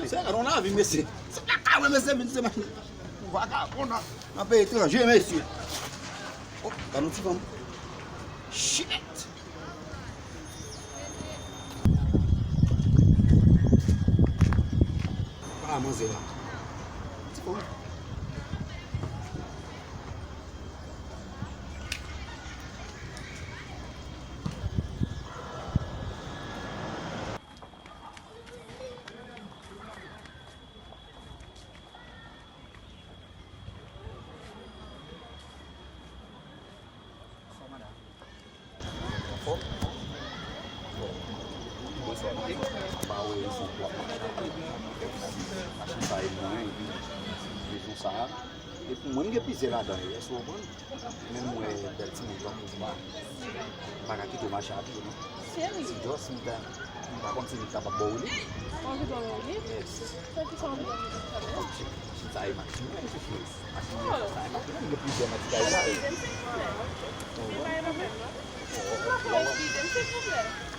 Você não lava, monsieur. Você tá calma, monsieur, monsieur. Vagabundo, não paye étranger, monsieur. Oh, tá no tivão. Shit! Ah, mas lá. Tivão. E pour moi, je pisé là-dedans. Et souvent, même moi, belle petite maison, je ne vais pas quitter ma charte. Sério? Si je suis par contre, si je suis capable de bowler, Onde vão ali? yes. Só que são onde vão ali? Si ça est maxime, c'est fini. Ça est maxime, je pisé ma petite Não vai na mesma. Não vai, não tem problema.